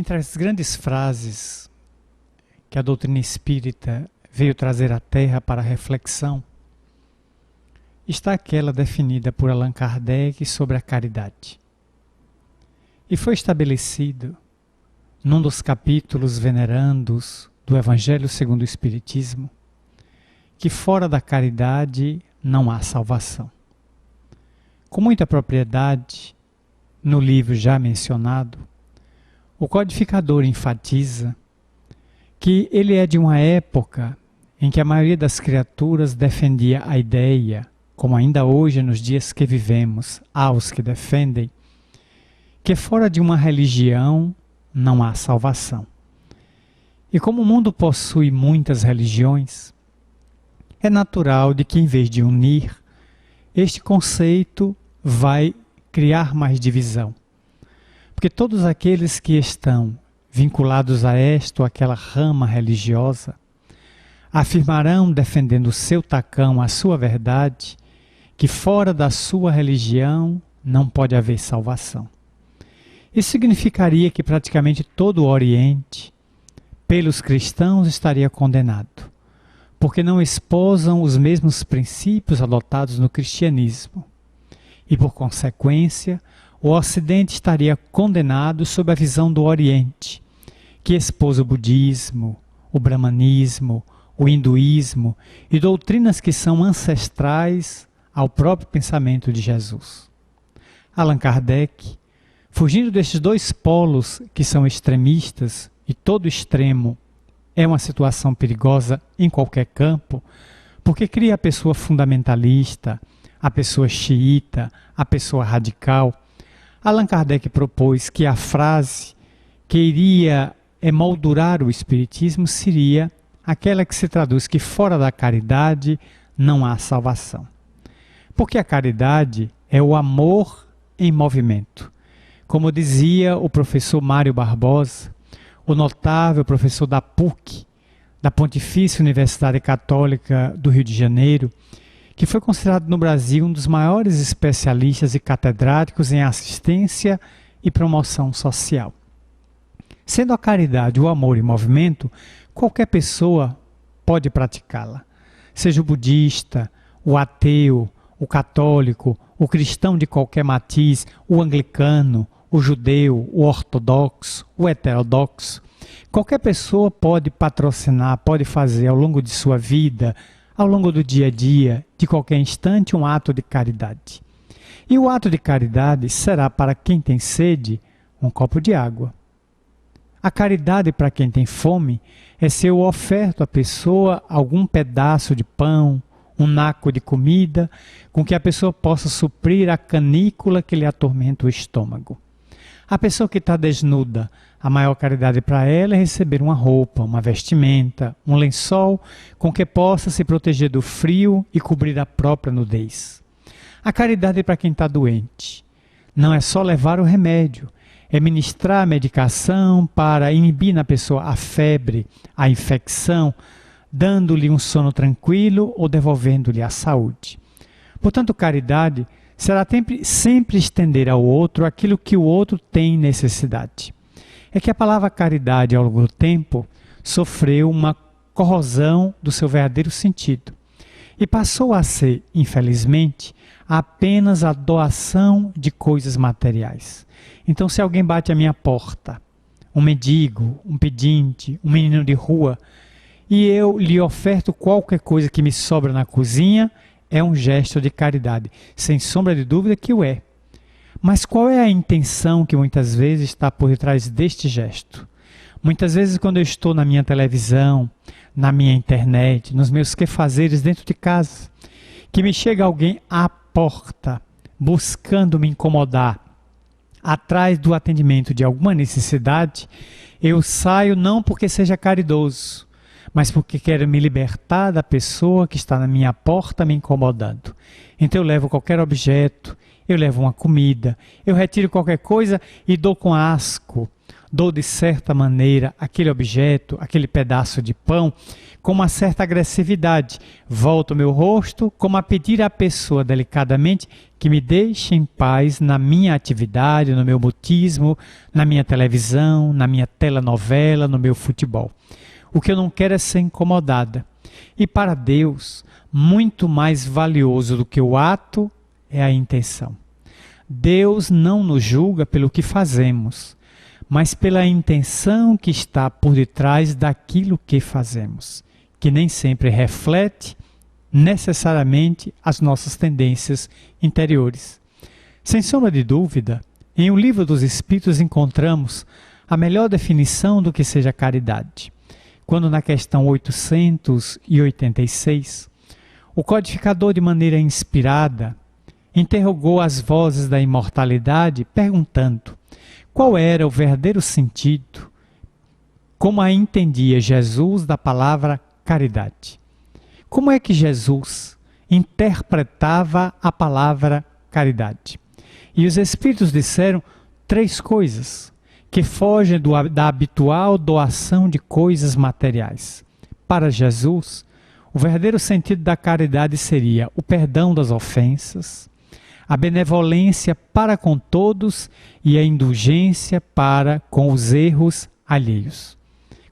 Entre as grandes frases que a doutrina espírita veio trazer à Terra para reflexão, está aquela definida por Allan Kardec sobre a caridade. E foi estabelecido, num dos capítulos venerandos do Evangelho segundo o Espiritismo, que fora da caridade não há salvação. Com muita propriedade, no livro já mencionado, o codificador enfatiza que ele é de uma época em que a maioria das criaturas defendia a ideia, como ainda hoje nos dias que vivemos há os que defendem, que fora de uma religião não há salvação. E como o mundo possui muitas religiões, é natural de que em vez de unir, este conceito vai criar mais divisão. Porque todos aqueles que estão vinculados a esta ou aquela rama religiosa afirmarão, defendendo o seu tacão, a sua verdade, que fora da sua religião não pode haver salvação. Isso significaria que praticamente todo o Oriente, pelos cristãos, estaria condenado, porque não esposam os mesmos princípios adotados no cristianismo. E, por consequência, o Ocidente estaria condenado sob a visão do Oriente, que expôs o budismo, o brahmanismo, o hinduísmo e doutrinas que são ancestrais ao próprio pensamento de Jesus. Allan Kardec, fugindo destes dois polos que são extremistas, e todo extremo é uma situação perigosa em qualquer campo, porque cria a pessoa fundamentalista, a pessoa xiita, a pessoa radical. Allan Kardec propôs que a frase que iria emoldurar o Espiritismo seria aquela que se traduz que fora da caridade não há salvação. Porque a caridade é o amor em movimento. Como dizia o professor Mário Barbosa, o notável professor da PUC, da Pontifícia Universidade Católica do Rio de Janeiro, que foi considerado no Brasil um dos maiores especialistas e catedráticos em assistência e promoção social. Sendo a caridade o amor em movimento, qualquer pessoa pode praticá-la. Seja o budista, o ateu, o católico, o cristão de qualquer matiz, o anglicano, o judeu, o ortodoxo, o heterodoxo. Qualquer pessoa pode patrocinar, pode fazer ao longo de sua vida, ao longo do dia a dia, de qualquer instante, um ato de caridade. E o ato de caridade será para quem tem sede um copo de água. A caridade para quem tem fome é se eu oferto à pessoa algum pedaço de pão, um naco de comida, com que a pessoa possa suprir a canícula que lhe atormenta o estômago. A pessoa que está desnuda, a maior caridade para ela é receber uma roupa, uma vestimenta, um lençol, com que possa se proteger do frio e cobrir a própria nudez. A caridade para quem está doente não é só levar o remédio, é ministrar a medicação para inibir na pessoa a febre, a infecção, dando-lhe um sono tranquilo ou devolvendo-lhe a saúde. Portanto, caridade será sempre estender ao outro aquilo que o outro tem necessidade. É que a palavra caridade, ao longo do tempo, sofreu uma corrosão do seu verdadeiro sentido e passou a ser, infelizmente, apenas a doação de coisas materiais. Então, se alguém bate à minha porta, um mendigo, um pedinte, um menino de rua, e eu lhe oferto qualquer coisa que me sobra na cozinha, é um gesto de caridade, sem sombra de dúvida que o é. Mas qual é a intenção que muitas vezes está por detrás deste gesto? Muitas vezes quando eu estou na minha televisão, na minha internet, nos meus quefazeres dentro de casa, que me chega alguém à porta, buscando me incomodar, atrás do atendimento de alguma necessidade, eu saio não porque seja caridoso, mas porque quero me libertar da pessoa que está na minha porta me incomodando. Então eu levo qualquer objeto, eu levo uma comida, eu retiro qualquer coisa e dou com asco, dou de certa maneira aquele objeto, aquele pedaço de pão, com uma certa agressividade. Volto meu rosto como a pedir à pessoa delicadamente que me deixe em paz na minha atividade, no meu mutismo, na minha televisão, na minha telenovela, no meu futebol. O que eu não quero é ser incomodada. E para Deus, muito mais valioso do que o ato é a intenção. Deus não nos julga pelo que fazemos, mas pela intenção que está por detrás daquilo que fazemos, que nem sempre reflete necessariamente as nossas tendências interiores. Sem sombra de dúvida, em O Livro dos Espíritos encontramos a melhor definição do que seja caridade, quando na questão 886, o codificador, de maneira inspirada, interrogou as vozes da imortalidade, perguntando qual era o verdadeiro sentido, como a entendia Jesus da palavra caridade. Como é que Jesus interpretava a palavra caridade? E os Espíritos disseram 3 coisas que fogem da habitual doação de coisas materiais. Para Jesus, o verdadeiro sentido da caridade seria o perdão das ofensas, a benevolência para com todos e a indulgência para com os erros alheios.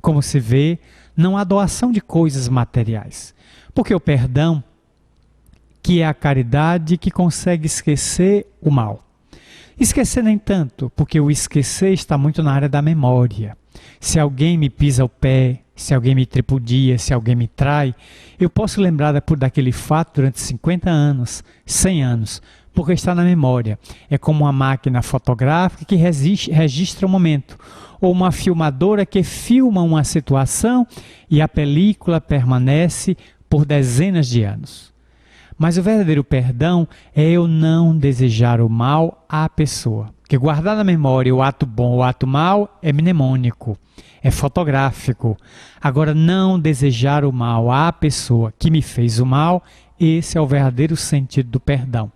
Como se vê, não há doação de coisas materiais, porque o perdão, que é a caridade que consegue esquecer o mal. Esquecer nem tanto, porque o esquecer está muito na área da memória. Se alguém me pisa o pé, se alguém me tripudia, se alguém me trai, eu posso lembrar daquele fato durante 50 anos, 100 anos, porque está na memória. É como uma máquina fotográfica que registra o momento, ou uma filmadora que filma uma situação e a película permanece por dezenas de anos. Mas o verdadeiro perdão é eu não desejar o mal à pessoa. Porque guardar na memória o ato bom ou o ato mal é mnemônico, é fotográfico. Agora, não desejar o mal à pessoa que me fez o mal, esse é o verdadeiro sentido do perdão.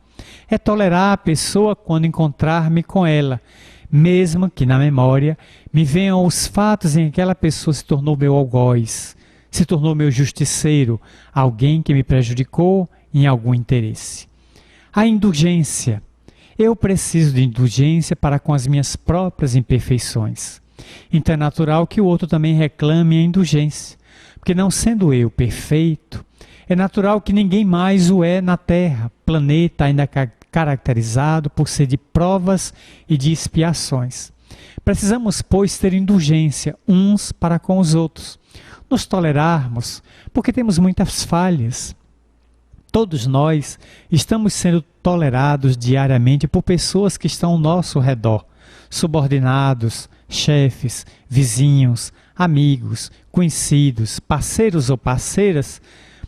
É tolerar a pessoa quando encontrar-me com ela, mesmo que na memória me venham os fatos em que aquela pessoa se tornou meu algoz, se tornou meu justiceiro, alguém que me prejudicou em algum interesse. A indulgência. Eu preciso de indulgência para com as minhas próprias imperfeições. Então é natural que o outro também reclame a indulgência, porque não sendo eu perfeito, é natural que ninguém mais o é na Terra, planeta ainda caracterizado por ser de provas e de expiações. Precisamos, pois, ter indulgência uns para com os outros, nos tolerarmos, porque temos muitas falhas. Todos nós estamos sendo tolerados diariamente por pessoas que estão ao nosso redor, subordinados, chefes, vizinhos, amigos, conhecidos, parceiros ou parceiras.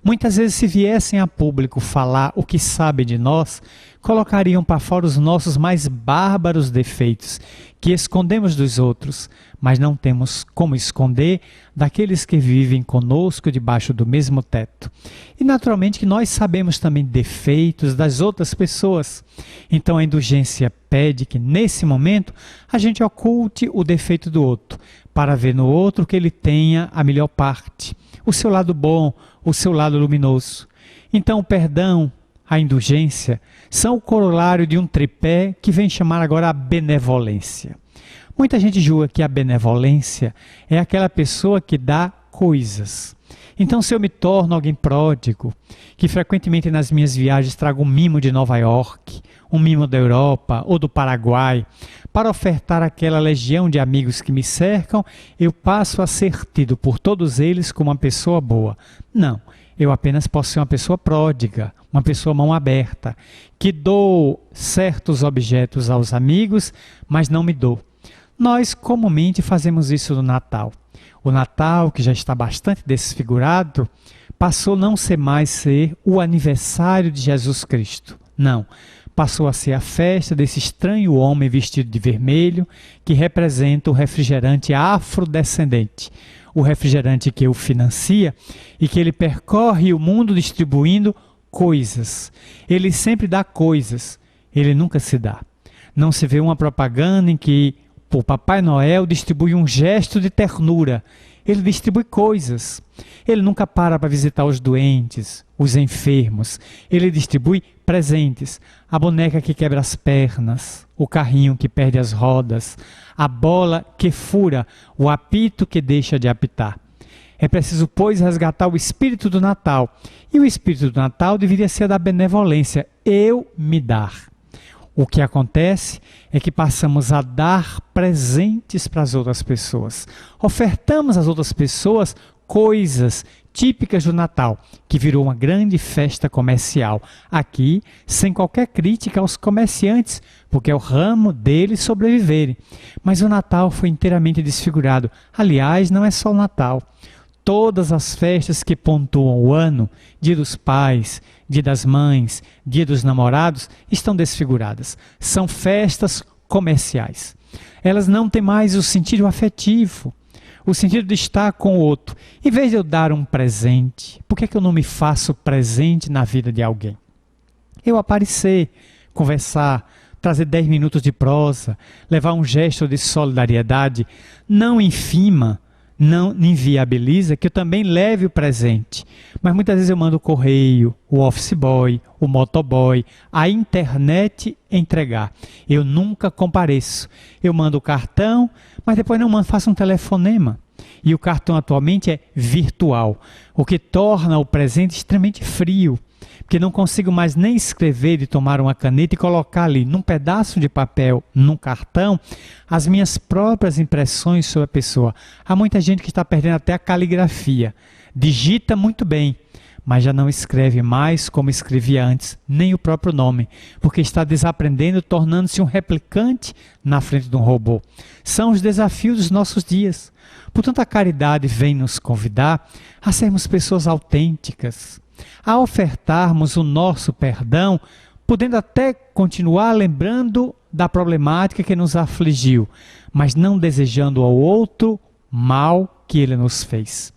Muitas vezes, se viessem a público falar o que sabem de nós, colocariam para fora os nossos mais bárbaros defeitos, que escondemos dos outros, mas não temos como esconder daqueles que vivem conosco debaixo do mesmo teto. E naturalmente que nós sabemos também defeitos das outras pessoas. Então a indulgência pede que nesse momento a gente oculte o defeito do outro, para ver no outro que ele tenha a melhor parte, o seu lado bom, o seu lado luminoso. Então o perdão, a indulgência, são o corolário de um tripé que vem chamar agora a benevolência. Muita gente julga que a benevolência é aquela pessoa que dá coisas. Então, se eu me torno alguém pródigo, que frequentemente nas minhas viagens trago um mimo de Nova York, um mimo da Europa ou do Paraguai, para ofertar àquela legião de amigos que me cercam, eu passo a ser tido por todos eles como uma pessoa boa. Não, eu apenas posso ser uma pessoa pródiga, uma pessoa mão aberta, que dou certos objetos aos amigos, mas não me dou. Nós comumente fazemos isso no Natal. O Natal, que já está bastante desfigurado, passou a não ser mais ser o aniversário de Jesus Cristo. Não, passou a ser a festa desse estranho homem vestido de vermelho que representa o refrigerante afrodescendente, o refrigerante que o financia e que ele percorre o mundo distribuindo coisas. Ele sempre dá coisas, ele nunca se dá. Não se vê uma propaganda em que O Papai Noel distribui um gesto de ternura. Ele distribui coisas. Ele nunca para visitar os doentes, os enfermos. Ele distribui presentes. A boneca que quebra as pernas, o carrinho que perde as rodas, a bola que fura, o apito que deixa de apitar. É preciso, pois, resgatar o espírito do Natal. E o espírito do Natal deveria ser da benevolência. Eu me dar. O que acontece é que passamos a dar presentes para as outras pessoas. Ofertamos às outras pessoas coisas típicas do Natal, que virou uma grande festa comercial. Aqui, sem qualquer crítica aos comerciantes, porque é o ramo deles sobreviverem. Mas o Natal foi inteiramente desfigurado. Aliás, não é só o Natal. Todas as festas que pontuam o ano, Dia dos Pais, Dia das Mães, Dia dos Namorados, estão desfiguradas. São festas comerciais. Elas não têm mais o sentido afetivo, o sentido de estar com o outro. Em vez de eu dar um presente, por que eu não me faço presente na vida de alguém? Eu aparecer, conversar, trazer 10 minutos de prosa, levar um gesto de solidariedade, não infima, não inviabiliza que eu também leve o presente. Mas muitas vezes eu mando o correio, o office boy, o motoboy, a internet entregar. Eu nunca compareço. Eu mando o cartão, mas depois não mando, faço um telefonema. E o cartão atualmente é virtual, o que torna o presente extremamente frio. Porque não consigo mais nem escrever e tomar uma caneta e colocar ali num pedaço de papel, num cartão, as minhas próprias impressões sobre a pessoa. Há muita gente que está perdendo até a caligrafia. Digita muito bem, mas já não escreve mais como escrevia antes, nem o próprio nome, porque está desaprendendo, tornando-se um replicante na frente de um robô. São os desafios dos nossos dias. Portanto, a caridade vem nos convidar a sermos pessoas autênticas, a ofertarmos o nosso perdão, podendo até continuar lembrando da problemática que nos afligiu, mas não desejando ao outro mal que ele nos fez.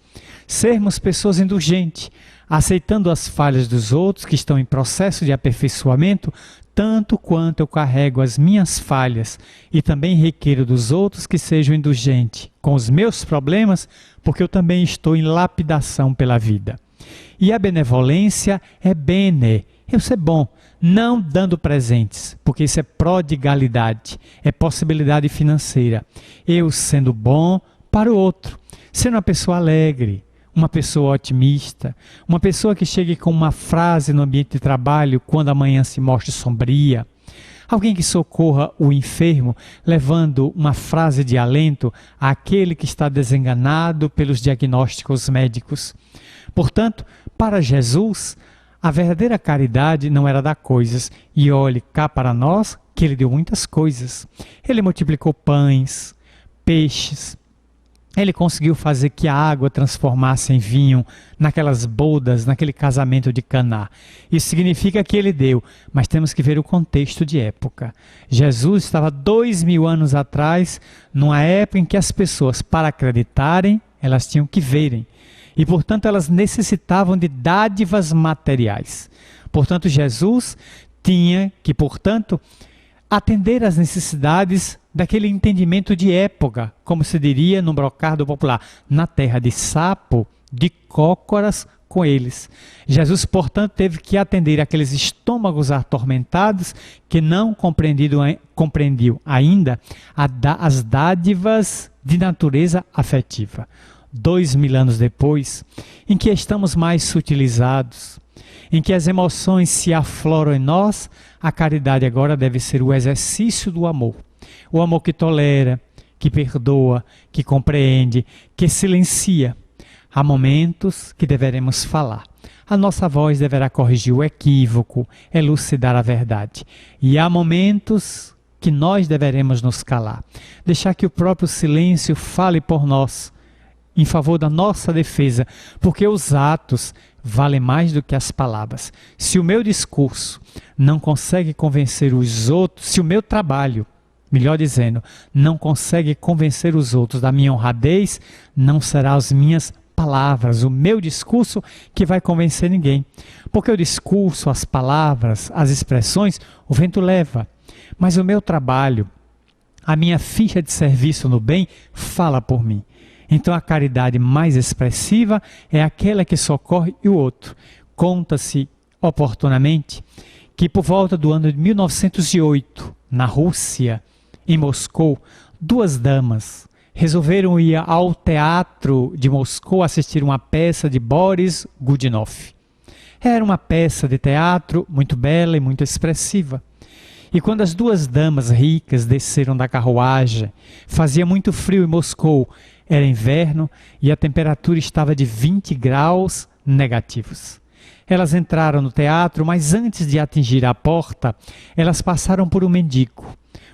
Sermos pessoas indulgentes, aceitando as falhas dos outros que estão em processo de aperfeiçoamento, tanto quanto eu carrego as minhas falhas e também requeiro dos outros que sejam indulgentes com os meus problemas, porque eu também estou em lapidação pela vida. E a benevolência é bene, eu ser bom, não dando presentes, porque isso é prodigalidade, é possibilidade financeira. Eu sendo bom para o outro, sendo uma pessoa alegre, uma pessoa otimista, uma pessoa que chegue com uma frase no ambiente de trabalho quando a manhã se mostre sombria, alguém que socorra o enfermo, levando uma frase de alento àquele que está desenganado pelos diagnósticos médicos. Portanto, para Jesus, a verdadeira caridade não era dar coisas, e olhe cá para nós que ele deu muitas coisas. Ele multiplicou pães, peixes, ele conseguiu fazer que a água transformasse em vinho naquelas bodas, naquele casamento de Caná. Isso significa que ele deu, mas temos que ver o contexto de época. Jesus estava 2000 anos atrás, numa época em que as pessoas, para acreditarem, elas tinham que verem. E, portanto, elas necessitavam de dádivas materiais. Portanto, Jesus tinha que, portanto, atender às necessidades daquele entendimento de época, como se diria no brocardo popular, na terra de sapo, de cócoras com eles. Jesus, portanto, teve que atender aqueles estômagos atormentados que não compreendiam ainda as dádivas de natureza afetiva. 2000 anos depois, em que estamos mais sutilizados, em que as emoções se afloram em nós, a caridade agora deve ser o exercício do amor. O amor que tolera, que perdoa, que compreende, que silencia. Há momentos que deveremos falar. A nossa voz deverá corrigir o equívoco, elucidar a verdade. E há momentos que nós deveremos nos calar. Deixar que o próprio silêncio fale por nós, em favor da nossa defesa, porque os atos valem mais do que as palavras. Se o meu discurso não consegue convencer os outros, se o meu trabalho, melhor dizendo, não consegue convencer os outros da minha honradez, não serão as minhas palavras, o meu discurso que vai convencer ninguém. Porque o discurso, as palavras, as expressões, o vento leva. Mas o meu trabalho, A minha ficha de serviço no bem fala por mim. Então a caridade mais expressiva é aquela que socorre o outro. Conta-se oportunamente que por volta do ano de 1908, na Rússia, em Moscou, duas damas resolveram ir ao teatro de Moscou assistir uma peça de Boris Godunov. Era uma peça de teatro muito bela e muito expressiva. E quando as duas damas ricas desceram da carruagem, fazia muito frio em Moscou, era inverno e a temperatura estava de 20 graus negativos. Elas entraram no teatro, mas antes de atingir a porta, elas passaram por um mendigo.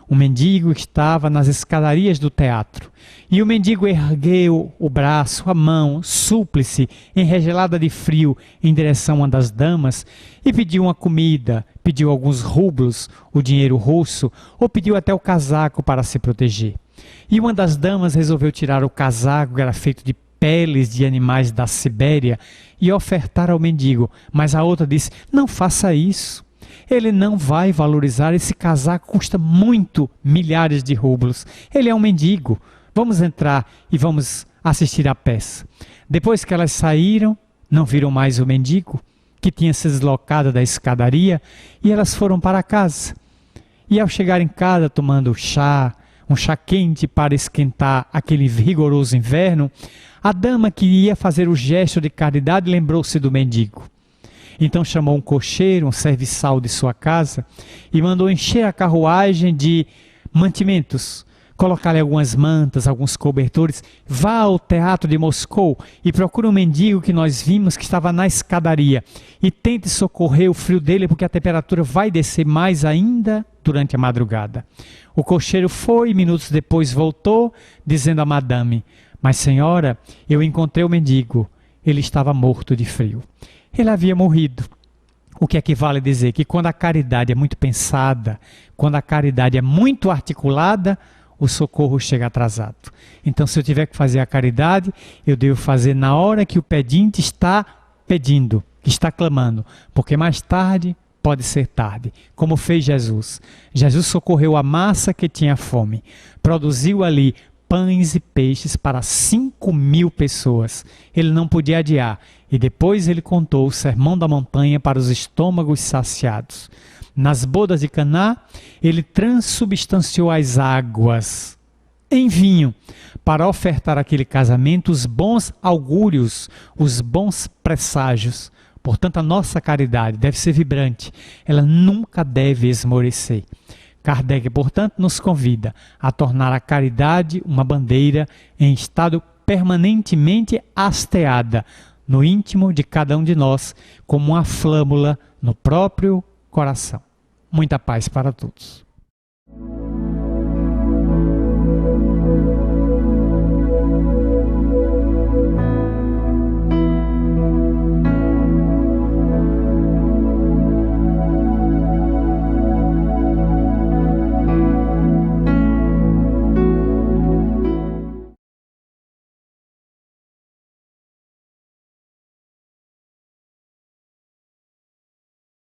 O mendigo estava nas escadarias do teatro. E o mendigo ergueu o braço, a mão, súplice, enregelada de frio, em direção a uma das damas, e pediu uma comida, pediu alguns rublos, o dinheiro russo, ou pediu até o casaco para se proteger. E uma das damas resolveu tirar o casaco, que era feito de peles de animais da Sibéria, e ofertar ao mendigo. Mas a outra disse: não faça isso. Ele não vai valorizar, esse casaco custa muito, milhares de rublos. Ele é um mendigo. Vamos entrar e vamos assistir à peça. Depois que elas saíram, não viram mais o mendigo, que tinha se deslocado da escadaria, e elas foram para casa. E ao chegar em casa, tomando chá, um chá quente para esquentar aquele rigoroso inverno, a dama que ia fazer o gesto de caridade lembrou-se do mendigo. Então chamou um cocheiro, um serviçal de sua casa, e mandou encher a carruagem de mantimentos, colocar-lhe algumas mantas, alguns cobertores. Vá ao teatro de Moscou e procure um mendigo que nós vimos que estava na escadaria e tente socorrer o frio dele, porque a temperatura vai descer mais ainda durante a madrugada. O cocheiro foi e minutos depois voltou, dizendo à madame: mas senhora, eu encontrei o mendigo, ele estava morto de frio. Ele havia morrido. O que equivale a dizer que quando a caridade é muito pensada, quando a caridade é muito articulada, o socorro chega atrasado. Então, se eu tiver que fazer a caridade, eu devo fazer na hora que o pedinte está pedindo, que está clamando, porque mais tarde pode ser tarde, como fez Jesus. Jesus socorreu a massa que tinha fome, produziu ali pães e peixes para 5.000 pessoas. Ele não podia adiar. E depois ele contou o sermão da montanha para os estômagos saciados. Nas bodas de Caná, ele transubstanciou as águas em vinho para ofertar àquele casamento os bons augúrios, os bons presságios. Portanto, a nossa caridade deve ser vibrante. Ela nunca deve esmorecer. Kardec, portanto, nos convida a tornar a caridade uma bandeira em estado permanentemente hasteada no íntimo de cada um de nós, como uma flâmula no próprio coração. Muita paz para todos.